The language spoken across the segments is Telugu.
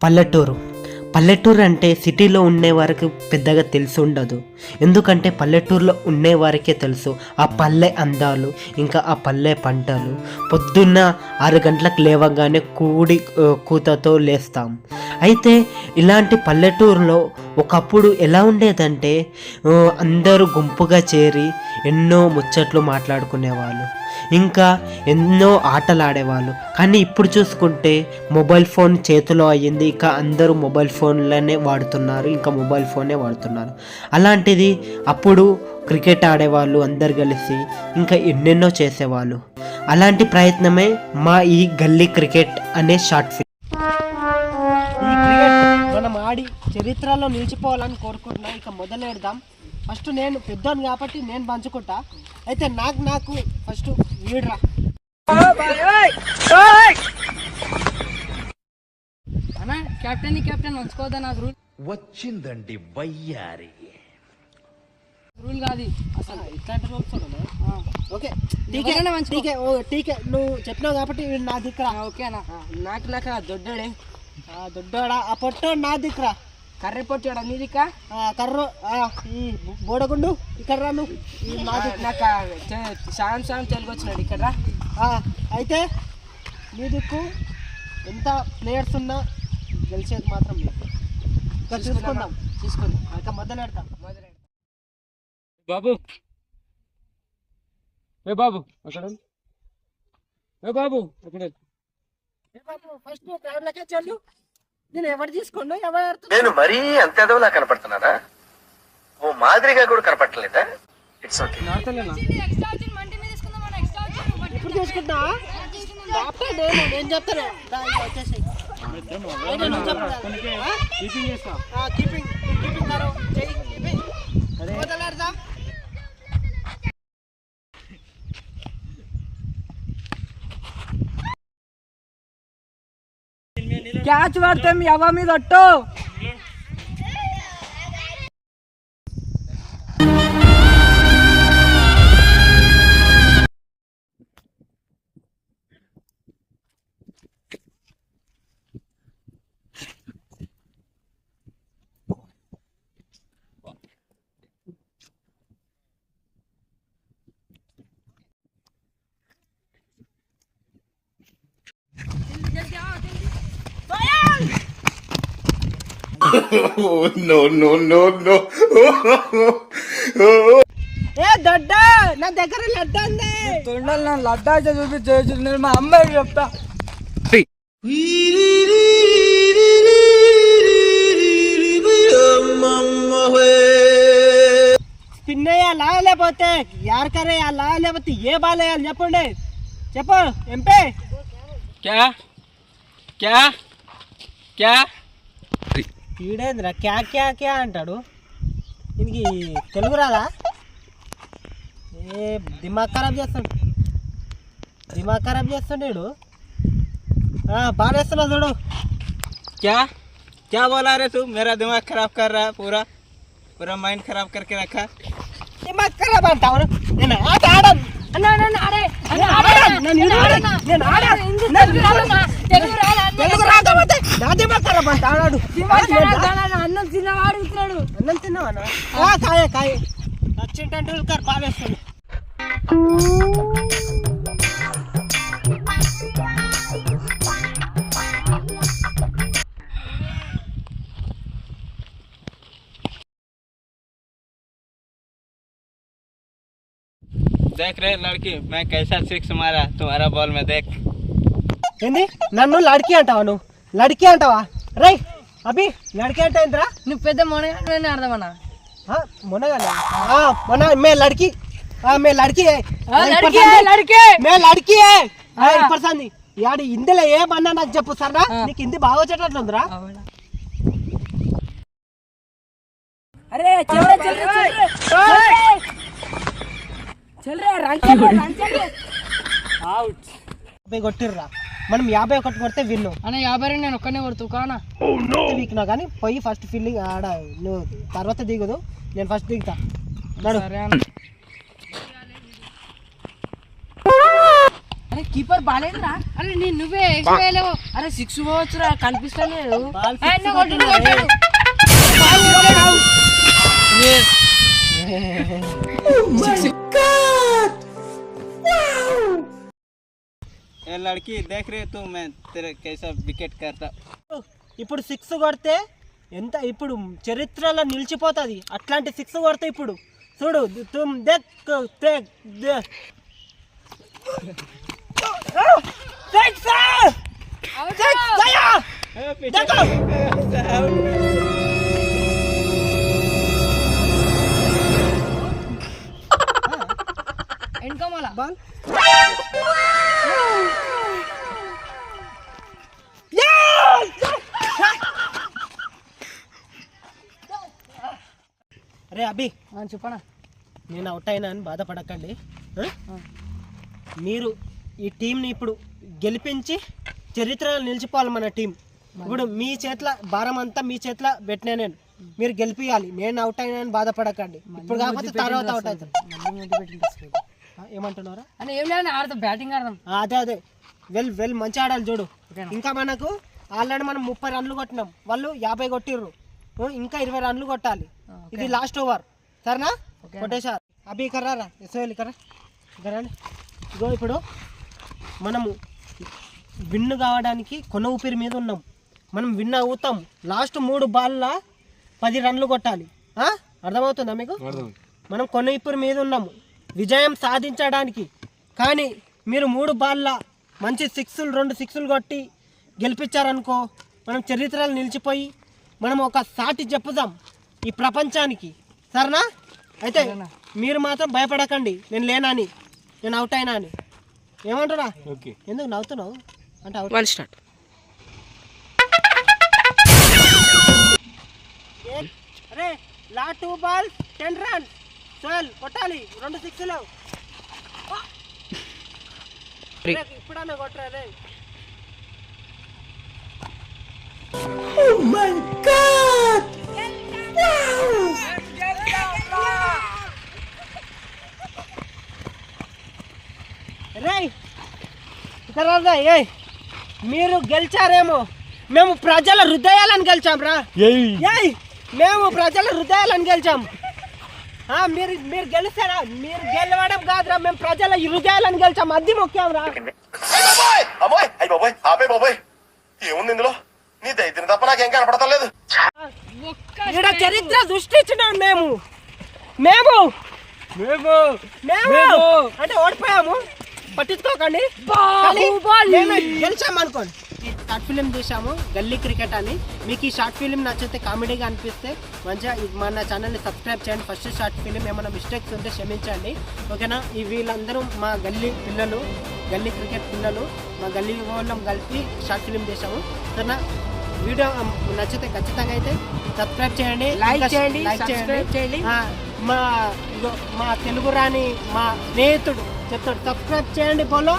పల్లెటూరు పల్లెటూరు అంటే సిటీలో ఉండే వారికి పెద్దగా తెలిసి ఉండదు. ఎందుకంటే పల్లెటూరులో ఉండేవారికే తెలుసు ఆ పల్లె అందాలు, ఇంకా ఆ పల్లె పంటలు. పొద్దున్న 6 గంటలకు లేవగానే కూతతో లేస్తాం. అయితే ఇలాంటి పల్లెటూరులో ఒకప్పుడు ఎలా ఉండేదంటే అందరూ గుంపుగా చేరి ఎన్నో ముచ్చట్లు మాట్లాడుకునేవాళ్ళు, ఇంకా ఎన్నో ఆటలు ఆడేవాళ్ళు. కానీ ఇప్పుడు చూసుకుంటే మొబైల్ ఫోన్ చేతిలో అయ్యింది, ఇక అందరూ మొబైల్ ఫోన్లనే వాడుతున్నారు, ఇంకా మొబైల్ ఫోనే వాడుతున్నారు. అలాంటిది అప్పుడు క్రికెట్ ఆడేవాళ్ళు అందరు కలిసి, ఇంకా ఎన్నెన్నో చేసేవాళ్ళు. అలాంటి ప్రయత్నమే మా ఈ గల్లీ క్రికెట్ అనే షార్ట్ ఫిల్మ్. ఈ క్రికెట్ మనం ఆడి చరిత్రలో నిలిచిపోవాలని కోరుకుంటున్నా. ఇక మొదలెడదాం. ఫస్ట్ నేను పెద్దోని కాబట్టి నేను పంచుకుంటా. అయితే నాకు ఫస్ట్ వీడ్రా. అన్నా కెప్టెన్ ఉంచుకోవద్దా? నాకు రూల్ వచ్చిందండి వయ్యారి. రూల్ కాదు అసలు ఇట్లాంటి రూల్స్ ఓకే టీకే నువ్వు చెప్పినావు కాబట్టి నా దిక్కురా. ఓకేనా? నాకు దొడ్డాడే దొడ్డాడా ఆ పొట్టోడు నా దిక్కురా. కర్రె పొట్టాడా నీ దిక్క? కర్ర ఈ బోడగుండు ఇక్కడ రా నువ్వు. నాకు సాయం తెలుగు వచ్చినాడు ఇక్కడ. అయితే నీ దిక్కు ఎంత ప్లేయర్స్ ఉన్నా గెలిచేది మాత్రం మీకు. ఇక్కడ చూసుకుందాం. ఇక మొదలెడతాం. బాబు ఏ బాబు అక్కడ ఫస్ట్ క్రౌడ్లకే చెల్లు. నేను ఎవరు తీసుకోండు ఎవరు నేను మరీ అంత ఎదవలా కనపడుతున్నారా? ఓ మాదిరిగా కూడా కనపడలేదా? It's okay. ఇప్పుడు తీసుకుంటా నేను చెప్తాను. వచ్చేసి మొదలెడదాం. క్యాచ్ పడితే మీ అవ్వ మీద ఒట్టు. No. ఏ దొడ్డ నా దగ్గర లడ్డ ఉంది. తొండలు నా లడ్డా చూపించు. నేను మా అమ్మాయికి చెప్తా. స్పిన్ వేయాలా లేకపోతే యార్కర్ వేయాలా లేకపోతే ఏ బాల్ వేయాలి చెప్పండి. చెప్పు ఎంపీ. క్యా క్యా క్యా ఈడేంద్రా క్యా క్యా క్యా అంటాడు. దీనికి తెలుగు రాదా? ఏ దిమాగ్ ఖరాబ్ చేస్తాడు వీడు. బాగా వేస్తున్నా చూడు. क्या क्या बोला रे तू? मेरा दिमाग खराब कर रहा है, पूरा माइंड खराब करके रखा. దిమాగ్ ఖరాబ్ అంటావు. నేను ఆట ఆడను. తెలుగు రాకపోతే నా దిమాగ్ ఖరాబ్ అంట ఆడాడు. అన్నం తిన్నవాడు ఇస్తున్నాడు. అన్నం తిన్నావా? కాయ సచిన్ టెండూల్కర్ బాగా వేస్తాడు. देख रहे लड़की मैं कैसा सिक्स मारा तुम्हारा बॉल में देख. ఏంది నన్ను లడ్కి అంటావా? నువ్వు లడ్కి అంటావా? రై అభి లడ్కి అంటే ఏంద్రా? నువ్వు పెద్ద మొనగానే అర్థమన్నా. మొనగానే మొన మే లడ్కి మే లడ్కి పర్సంది యాడు ఇందులో ఏమన్నా నాకు చెప్పు సరేనా? నీకు హిందీ బాగా వచ్చేటట్లుందిరా. అరే కొట్టిర్రా. మనం 51 కొడితే విన్ను అన్న. 52 నేను ఒక్కనే కొడుతూ కానా వీక్నా కానీ పోయి ఫస్ట్ ఫీల్డింగ్ ఆడ. నువ్వు తర్వాత దిగదు, నేను ఫస్ట్ దిగుతా. అరే కీపర్ బాలేదురా. అరే నువ్వే ఎక్కువ వేయలేవు. అరే 6 పోవచ్చురా, కనిపిస్తలేదు. బాల్ ఏ, నువ్వు కొట్టు, నువ్వు కొట్టు. ये लड़की देख रही है तू, मैं तेरे कैसा विकेट करता. ఇప్పుడు 6 కొడితే ఎంత ఇప్పుడు చరిత్రలో నిలిచిపోతుంది. అట్లాంటి 6 కొడితే ఇప్పుడు చూడు తుమ్ దేఖ్ దేఖ్ దేఖ్ వెనకమాల బాల్ అరే అభి చెప్పనా. నేను అవుట్ అయినా అని బాధపడకండి. మీరు ఈ టీంని ఇప్పుడు గెలిపించి చరిత్రలో నిలిచిపోవాలి మన టీం. ఇప్పుడు మీ చేతిలో భారం అంతా మీ చేతిలో పెట్టినా నేను, మీరు గెలిపియాలి. నేను అవుట్ అయినా అని బాధపడకండి. ఇప్పుడు కాకపోతే తర్వాత అవుట్ అవుతాను. ఏమంటున్నారా? అని ఏం లేదు, ఆడతాం, బ్యాటింగ్ ఆడదాం. అదే అదే వెల్ మంచి ఆడాలి చూడు. ఇంకా మనకు ఆల్రెడీ మనం 30 రన్లు కొట్టినాం, వాళ్ళు 50 కొట్టిర్రు. ఇంకా 20 రన్లు కొట్టాలి. ఇది లాస్ట్ ఓవర్, సరేనా? కొట్టేశారు. అభి కర్రారా, ఎస్ఓఎల్ కర్రండి. ఇగో ఇప్పుడు మనము విన్ కావడానికి కొన ఊపిరి మీద ఉన్నాం. మనం విన్ అవుతాం. లాస్ట్ 3 బాల్లో 10 రన్లు కొట్టాలి. అర్థమవుతుందా మీకు? మనం కొన ఊపిరి మీద ఉన్నాము విజయం సాధించడానికి. కానీ మీరు 3 బాల్ల మంచి 2 సిక్స్లు కొట్టి గెలిపించారనుకో, మనం చరిత్రలు నిలిచిపోయి మనం ఒక సాటి చెప్పుదాం ఈ ప్రపంచానికి, సరేనా? అయితే మీరు మాత్రం భయపడకండి, నేను లేనని, నేను అవుట్ అయినా అని. ఏమంటారా? ఎందుకు నవ్వుతున్నావు అంటే అవుట్. 1 స్టార్ట్. అరే లా 2 బాల్ 10 రన్స్. సోల్ కొట్టాలి 2 సిక్స్లు. ఇప్పుడన్నా కొట్టరా రే. మీరు గెలిచారేమో, మేము ప్రజల హృదయాలను గెలిచాం రా. మేము ప్రజల హృదయాలను గెలిచాం. మీరు మీరు గెలిచారా? మీరు గెలవడం కాదురా, మేము ప్రజల హృదయాలను గెలిచాం. అది ముఖ్యం రా. ఏముంది ఇందులో? నీ దైత్యం తప్ప నాకేం కనపడతలేదు. ఇక్కడ చరిత్ర సృష్టించినాం మేము. మేము మేము మేము అంటే ఓడిపోయాము, పట్టించుకోకండి. గెలిచాము అనుకోండి. షార్ట్ ఫిలిం తీసాము గల్లీ క్రికెట్ అని. మీకు ఈ షార్ట్ ఫిలిం నచ్చితే, కామెడీగా అనిపిస్తే మంచిగా మన ఛానల్ని సబ్స్క్రైబ్ చేయండి. ఫస్ట్ షార్ట్ ఫిలిం ఏమైనా మిస్టేక్స్ ఉంటే క్షమించండి, ఓకేనా? వీళ్ళందరూ మా గల్లీ పిల్లలు, గల్లీ క్రికెట్ పిల్లలు, మా గల్లీ వాళ్ళం కలిపి షార్ట్ ఫిలిం చేసాము, సరేనా? వీడియో నచ్చితే ఖచ్చితంగా అయితే సబ్స్క్రైబ్ చేయండి, లైక్ చేయండి, లైక్ సబ్స్క్రైబ్ చేయండి. మా తెలుగు రాని మా స్నేహితుడు చెప్తాడు, సబ్స్క్రైబ్ చేయండి బోలో.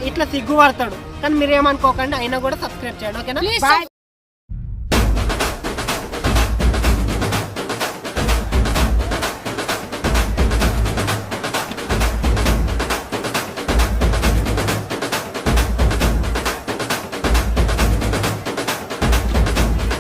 ఇట్లా సిగ్గుపడతాడు, కానీ మీరు ఏమనుకోకండి, అయినా కూడా సబ్స్క్రైబ్ చేయండి, ఓకేనా? Please.